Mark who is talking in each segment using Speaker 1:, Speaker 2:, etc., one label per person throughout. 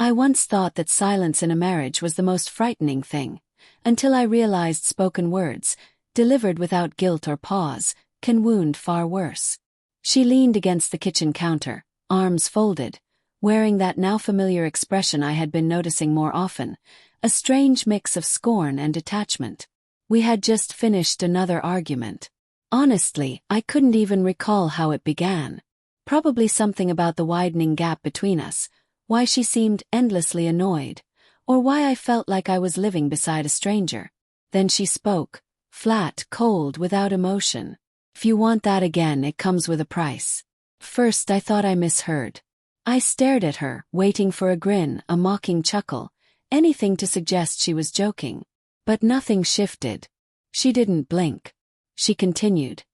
Speaker 1: I once thought that silence in a marriage was the most frightening thing, until I realized spoken words, delivered without guilt or pause, can wound far worse. She leaned against the kitchen counter, arms folded, wearing that now familiar expression I had been noticing more often, a strange mix of scorn and detachment. We had just finished another argument. Honestly, I couldn't even recall how it began. Probably something about the widening gap between us, why she seemed endlessly annoyed, or why I felt like I was living beside a stranger. Then she spoke, flat, cold, without emotion. "If you want that again, it comes with a price." First I thought I misheard. I stared at her, waiting for a grin, a mocking chuckle, anything to suggest she was joking. But nothing shifted. She didn't blink. She continued,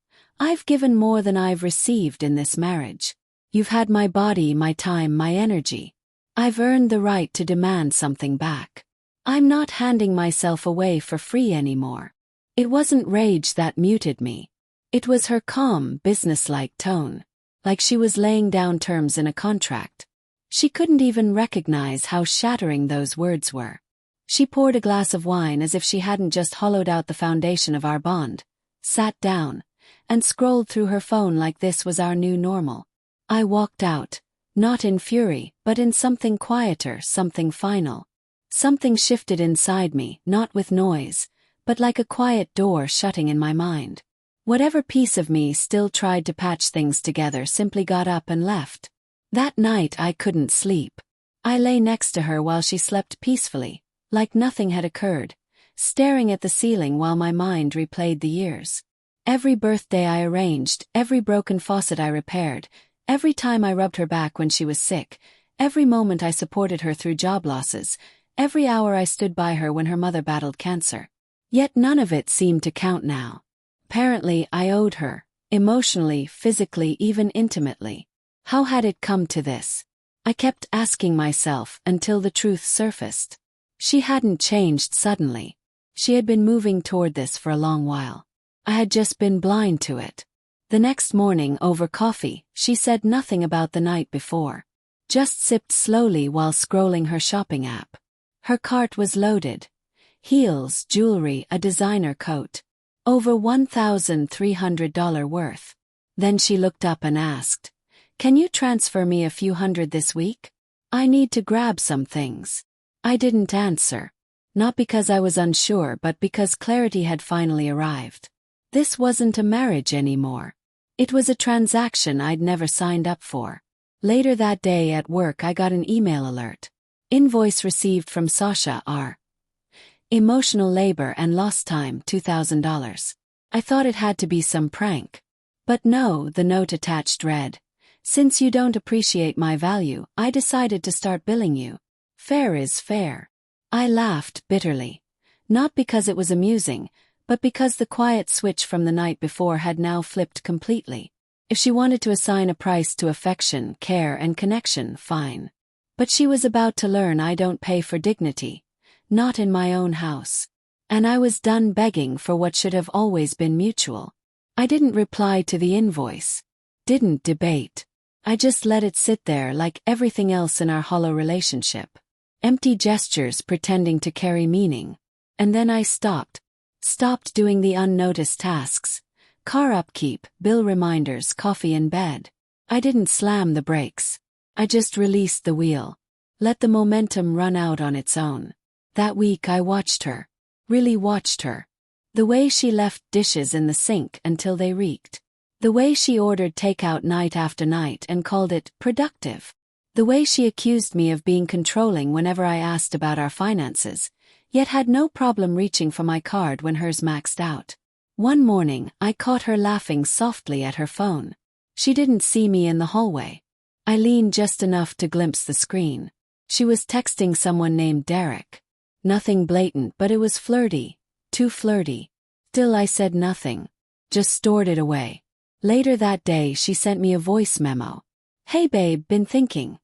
Speaker 1: "I've given more than I've received in this marriage. You've had my body, my time, my energy. I've earned the right to demand something back. I'm not handing myself away for free anymore." It wasn't rage that muted me. It was her calm, businesslike tone, like she was laying down terms in a contract. She couldn't even recognize how shattering those words were. She poured a glass of wine as if she hadn't just hollowed out the foundation of our bond, sat down, and scrolled through her phone like this was our new normal. I walked out, not in fury, but in something quieter, something final. Something shifted inside me, not with noise, but like a quiet door shutting in my mind. Whatever piece of me still tried to patch things together simply got up and left. That night I couldn't sleep. I lay next to her while she slept peacefully, like nothing had occurred, staring at the ceiling while my mind replayed the years. Every birthday I arranged, every broken faucet I repaired, every time I rubbed her back when she was sick, every moment I supported her through job losses, every hour I stood by her when her mother battled cancer. Yet none of it seemed to count now. Apparently I owed her, emotionally, physically, even intimately. How had it come to this? I kept asking myself until the truth surfaced. She hadn't changed suddenly. She had been moving toward this for a long while. I had just been blind to it. The next morning, over coffee, she said nothing about the night before. Just sipped slowly while scrolling her shopping app. Her cart was loaded. Heels, jewelry, a designer coat. Over $1,300 worth. Then she looked up and asked, "Can you transfer me a few hundred this week? I need to grab some things." I didn't answer. Not because I was unsure, but because clarity had finally arrived. This wasn't a marriage anymore. It was a transaction I'd never signed up for. Later that day at work I got an email alert. Invoice received from Sasha R. Emotional labor and lost time, $2,000. I thought it had to be some prank. But no, the note attached read, "Since you don't appreciate my value, I decided to start billing you. Fair is fair." I laughed bitterly. Not because it was amusing, but because the quiet switch from the night before had now flipped completely. If she wanted to assign a price to affection, care, and connection, fine. But she was about to learn I don't pay for dignity. Not in my own house. And I was done begging for what should have always been mutual. I didn't reply to the invoice. Didn't debate. I just let it sit there like everything else in our hollow relationship. Empty gestures pretending to carry meaning. And then I stopped. Stopped doing the unnoticed tasks. Car upkeep, bill reminders, coffee in bed. I didn't slam the brakes. I just released the wheel. Let the momentum run out on its own. That week I watched her. Really watched her. The way she left dishes in the sink until they reeked. The way she ordered takeout night after night and called it productive. The way she accused me of being controlling whenever I asked about our finances, yet had no problem reaching for my card when hers maxed out. One morning, I caught her laughing softly at her phone. She didn't see me in the hallway. I leaned just enough to glimpse the screen. She was texting someone named Derek. Nothing blatant, but it was flirty. Too flirty. Still I said nothing. Just stored it away. Later that day she sent me a voice memo. "Hey babe, been thinking.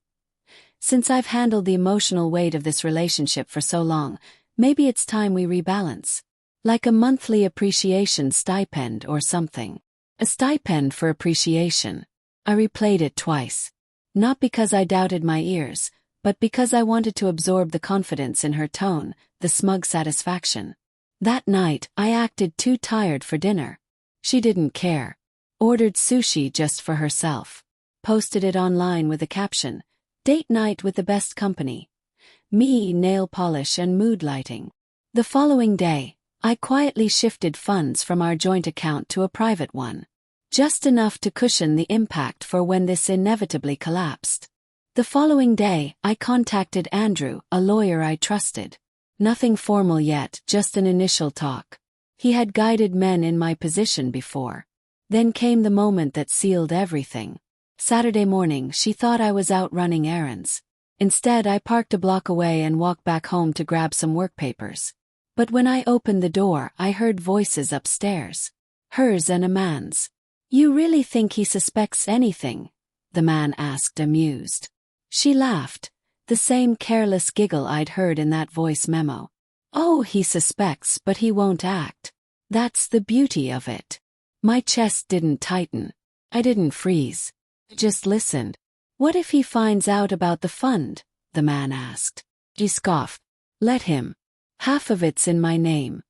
Speaker 1: Since I've handled the emotional weight of this relationship for so long, maybe it's time we rebalance. Like a monthly appreciation stipend or something. A stipend for appreciation." I replayed it twice. Not because I doubted my ears, but because I wanted to absorb the confidence in her tone, the smug satisfaction. That night, I acted too tired for dinner. She didn't care. Ordered sushi just for herself. Posted it online with a caption, "Date night with the best company. Me, nail polish and mood lighting." The following day, I quietly shifted funds from our joint account to a private one. Just enough to cushion the impact for when this inevitably collapsed. The following day, I contacted Andrew, a lawyer I trusted. Nothing formal yet, just an initial talk. He had guided men in my position before. Then came the moment that sealed everything. Saturday morning, she thought I was out running errands. Instead, I parked a block away and walked back home to grab some work papers. But when I opened the door, I heard voices upstairs. Hers and a man's. "You really think he suspects anything?" the man asked, amused. She laughed, the same careless giggle I'd heard in that voice memo. "Oh, he suspects, but he won't act. That's the beauty of it." My chest didn't tighten. I didn't freeze. I just listened. "What if he finds out about the fund?" the man asked. She scoffed. "Let him. Half of it's in my name.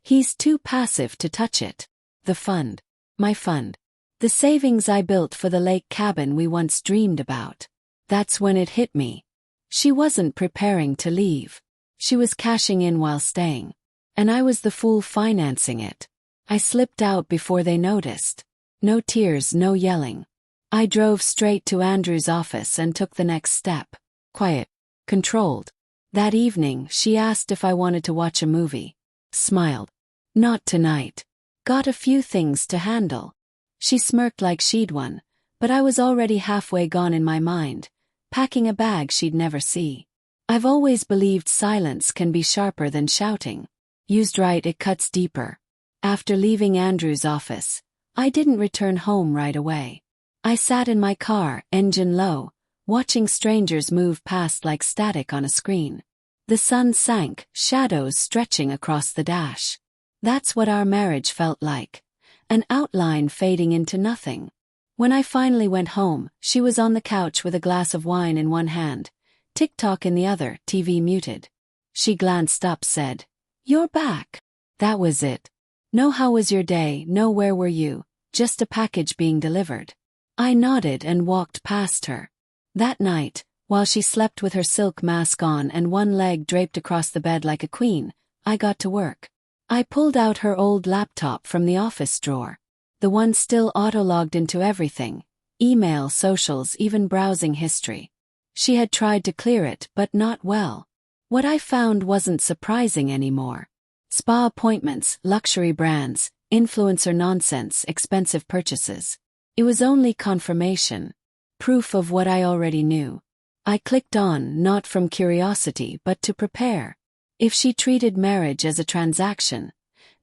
Speaker 1: He's too passive to touch it." The fund. My fund. The savings I built for the lake cabin we once dreamed about. That's when it hit me. She wasn't preparing to leave. She was cashing in while staying. And I was the fool financing it. I slipped out before they noticed. No tears, no yelling. I drove straight to Andrew's office and took the next step. Quiet. Controlled. That evening, she asked if I wanted to watch a movie. Smiled. "Not tonight. Got a few things to handle." She smirked like she'd won, but I was already halfway gone in my mind, packing a bag she'd never see. I've always believed silence can be sharper than shouting. Used right, it cuts deeper. After leaving Andrew's office, I didn't return home right away. I sat in my car, engine low, watching strangers move past like static on a screen. The sun sank, shadows stretching across the dash. That's what our marriage felt like. An outline fading into nothing. When I finally went home, she was on the couch with a glass of wine in one hand, TikTok in the other, TV muted. She glanced up, said, "You're back." That was it. No "how was your day," no "where were you," just a package being delivered. I nodded and walked past her. That night, while she slept with her silk mask on and one leg draped across the bed like a queen, I got to work. I pulled out her old laptop from the office drawer. The one still auto-logged into everything. Email, socials, even browsing history. She had tried to clear it, but not well. What I found wasn't surprising anymore. Spa appointments, luxury brands, influencer nonsense, expensive purchases. It was only confirmation. Proof of what I already knew. I clicked on, not from curiosity but to prepare. If she treated marriage as a transaction,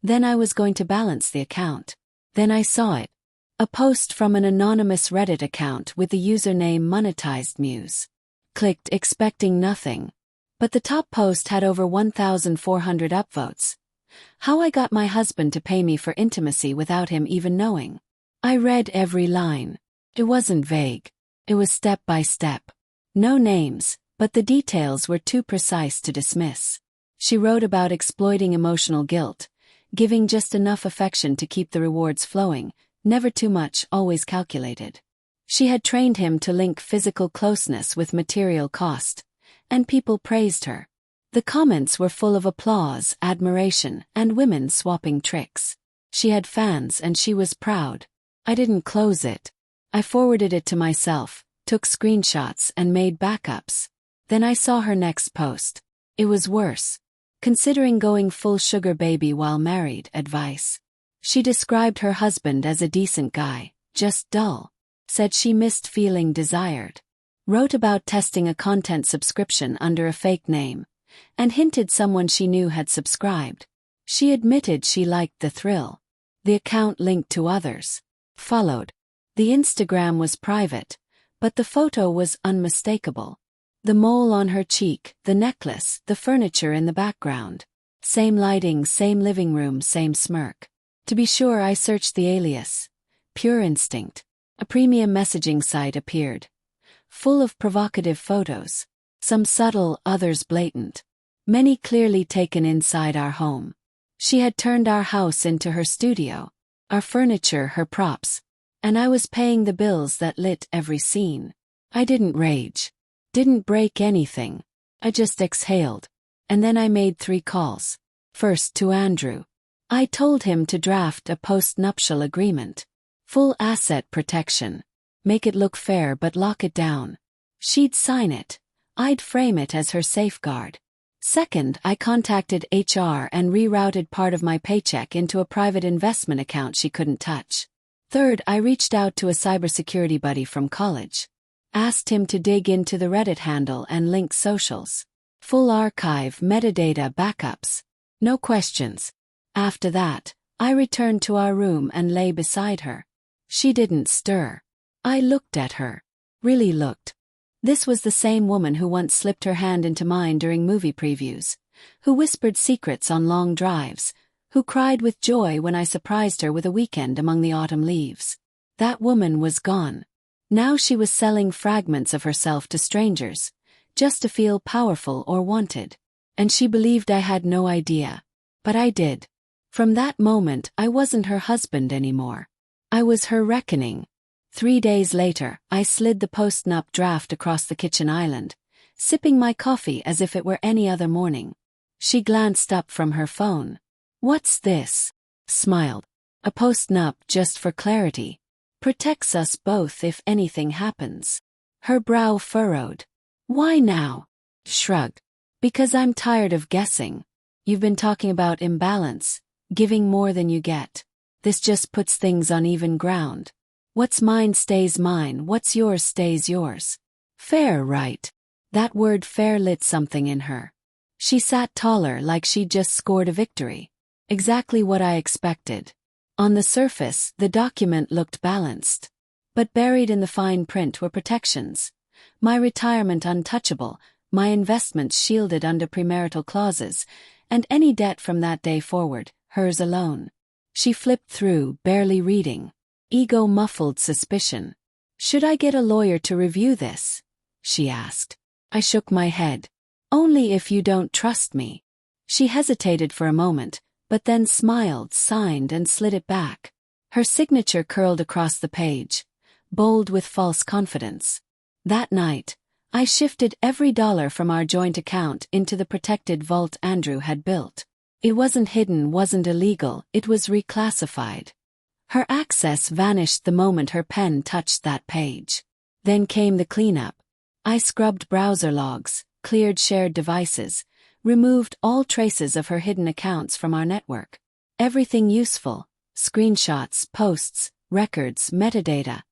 Speaker 1: then I was going to balance the account. Then I saw it. A post from an anonymous Reddit account with the username Monetized Muse. Clicked, expecting nothing. But the top post had over 1,400 upvotes. How I got my husband to pay me for intimacy without him even knowing. I read every line. It wasn't vague. It was step by step. No names, but the details were too precise to dismiss. She wrote about exploiting emotional guilt, giving just enough affection to keep the rewards flowing, never too much, always calculated. She had trained him to link physical closeness with material cost, and people praised her. The comments were full of applause, admiration, and women swapping tricks. She had fans and she was proud. I didn't close it. I forwarded it to myself, took screenshots and made backups. Then I saw her next post. It was worse. Considering going full sugar baby while married, advice. She described her husband as a decent guy, just dull. Said she missed feeling desired. Wrote about testing a content subscription under a fake name, and hinted someone she knew had subscribed. She admitted she liked the thrill. The account linked to others. Followed. The Instagram was private, but the photo was unmistakable. The mole on her cheek, the necklace, the furniture in the background. Same lighting, same living room, same smirk. To be sure, I searched the alias. Pure instinct. A premium messaging site appeared. Full of provocative photos. Some subtle, others blatant. Many clearly taken inside our home. She had turned our house into her studio, our furniture her props, and I was paying the bills that lit every scene. I didn't rage. Didn't break anything. I just exhaled. And then I made 3 calls. First to Andrew. I told him to draft a post-nuptial agreement. Full asset protection. Make it look fair but lock it down. She'd sign it. I'd frame it as her safeguard. Second, I contacted HR and rerouted part of my paycheck into a private investment account she couldn't touch. Third, I reached out to a cybersecurity buddy from college. Asked him to dig into the Reddit handle and link socials. Full archive, metadata, backups. No questions. After that, I returned to our room and lay beside her. She didn't stir. I looked at her. Really looked. This was the same woman who once slipped her hand into mine during movie previews, who whispered secrets on long drives, who cried with joy when I surprised her with a weekend among the autumn leaves. That woman was gone. Now she was selling fragments of herself to strangers, just to feel powerful or wanted. And she believed I had no idea. But I did. From that moment, I wasn't her husband anymore. I was her reckoning. 3 days later, I slid the post-nup draft across the kitchen island, sipping my coffee as if it were any other morning. She glanced up from her phone. "What's this?" Smiled. "A post-nup, just for clarity. Protects us both if anything happens." Her brow furrowed. "Why now?" Shrugged. "Because I'm tired of guessing. You've been talking about imbalance, giving more than you get. This just puts things on even ground. What's mine stays mine, what's yours stays yours. Fair, right?" That word fair lit something in her. She sat taller like she'd just scored a victory. Exactly what I expected. On the surface, the document looked balanced. But buried in the fine print were protections. My retirement untouchable, my investments shielded under premarital clauses, and any debt from that day forward, hers alone. She flipped through, barely reading. Ego muffled suspicion. "Should I get a lawyer to review this?" she asked. I shook my head. "Only if you don't trust me." She hesitated for a moment, but then smiled, signed, and slid it back. Her signature curled across the page, bold with false confidence. That night, I shifted every dollar from our joint account into the protected vault Andrew had built. It wasn't hidden, wasn't illegal, it was reclassified. Her access vanished the moment her pen touched that page. Then came the cleanup. I scrubbed browser logs, cleared shared devices, removed all traces of her hidden accounts from our network. Everything useful, screenshots, posts, records, metadata,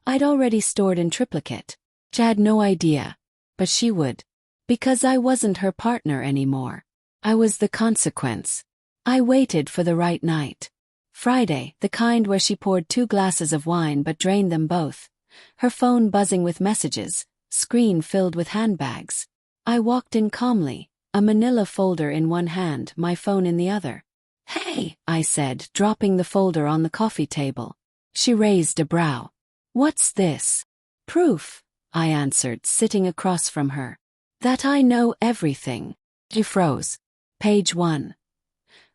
Speaker 1: I'd already stored in triplicate. She had no idea, but she would. Because I wasn't her partner anymore. I was the consequence. I waited for the right night. Friday, the kind where she poured 2 glasses of wine but drained them both. Her phone buzzing with messages, screen filled with handbags. I walked in calmly, a manila folder in one hand, my phone in the other. "Hey," I said, dropping the folder on the coffee table. She raised a brow. "What's this?" "Proof," I answered, sitting across from her. "That I know everything." She froze. Page 1.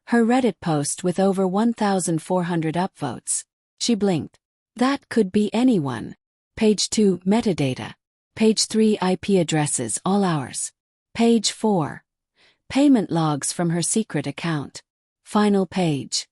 Speaker 1: Her Reddit post with over 1,400 upvotes. She blinked. That could be anyone. Page 2, metadata. Page 3, IP addresses, all ours. Page 4. Payment logs from her secret account. Final page.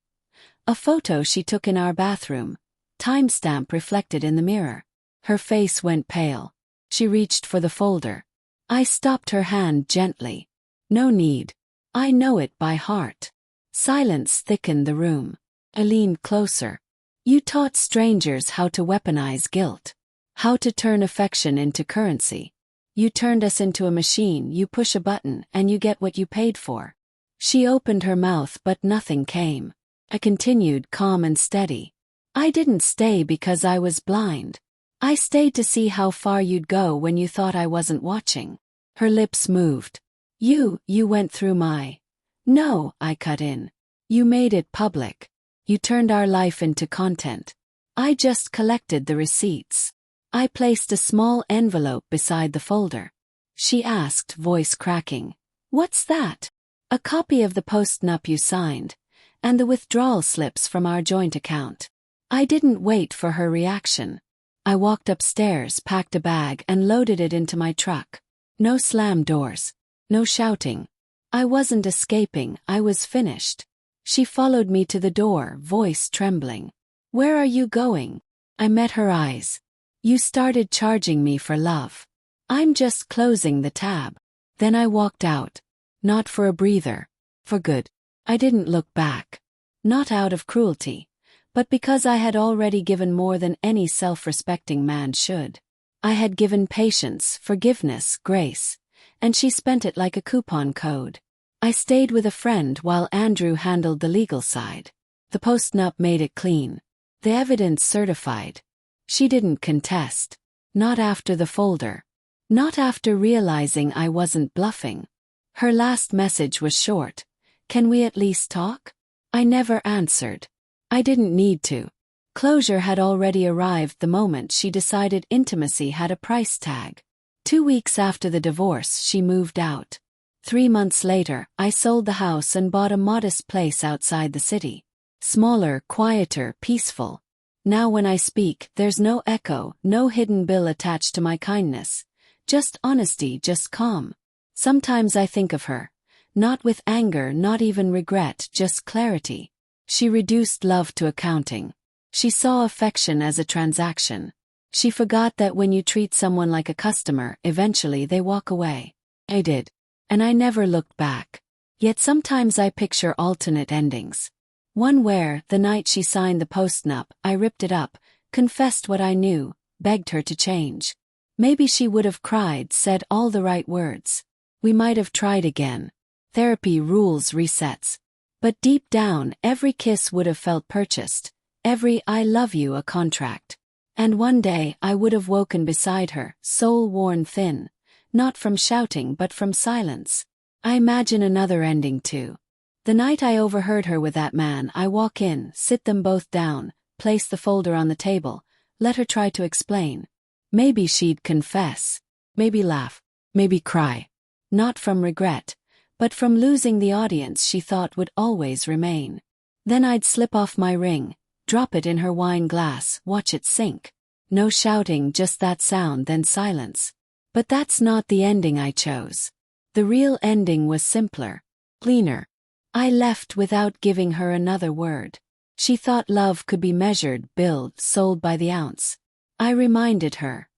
Speaker 1: A photo she took in our bathroom. Timestamp reflected in the mirror. Her face went pale. She reached for the folder. I stopped her hand gently. "No need. I know it by heart." Silence thickened the room. I leaned closer. "You taught strangers how to weaponize guilt. How to turn affection into currency. You turned us into a machine, you push a button and you get what you paid for." She opened her mouth but nothing came. I continued, calm and steady. "I didn't stay because I was blind. I stayed to see how far you'd go when you thought I wasn't watching." Her lips moved. You went through my..." "No," I cut in. "You made it public. You turned our life into content. I just collected the receipts." I placed a small envelope beside the folder. she asked, voice cracking. What's that? A copy of the post-nup you signed, and the withdrawal slips from our joint account. I didn't wait for her reaction. I walked upstairs, packed a bag, and loaded it into my truck. No slam doors. No shouting. I wasn't escaping, I was finished. She followed me to the door, voice trembling. Where are you going? I met her eyes. You started charging me for love. I'm just closing the tab. Then I walked out. Not for a breather. For good. I didn't look back. Not out of cruelty, but because I had already given more than any self-respecting man should. I had given patience, forgiveness, grace, and she spent it like a coupon code. I stayed with a friend while Andrew handled the legal side. The post-nup made it clean. The evidence certified. She didn't contest. Not after the folder. Not after realizing I wasn't bluffing. Her last message was short. Can we at least talk? I never answered. I didn't need to. Closure had already arrived the moment she decided intimacy had a price tag. 2 weeks after the divorce, she moved out. 3 months later, I sold the house and bought a modest place outside the city. Smaller, quieter, peaceful. Now when I speak, there's no echo, no hidden bill attached to my kindness. Just honesty, just calm. Sometimes I think of her. Not with anger, not even regret, just clarity. She reduced love to accounting. She saw affection as a transaction. She forgot that when you treat someone like a customer, eventually they walk away. I did. And I never looked back. Yet sometimes I picture alternate endings. One where, the night she signed the post-nup, I ripped it up, confessed what I knew, begged her to change. Maybe she would have cried, said all the right words. We might have tried again. Therapy rules resets. But deep down, every kiss would have felt purchased. Every I love you a contract. And one day, I would have woken beside her, soul worn thin. Not from shouting but from silence. I imagine another ending too. The night I overheard her with that man, I walk in, sit them both down, place the folder on the table, let her try to explain. Maybe she'd confess. Maybe laugh. Maybe cry. Not from regret, but from losing the audience she thought would always remain. Then I'd slip off my ring, drop it in her wine glass, watch it sink. No shouting, just that sound, then silence. But that's not the ending I chose. The real ending was simpler, cleaner. I left without giving her another word. She thought love could be measured, billed, sold by the ounce. I reminded her.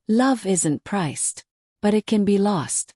Speaker 1: Love isn't priced, but it can be lost.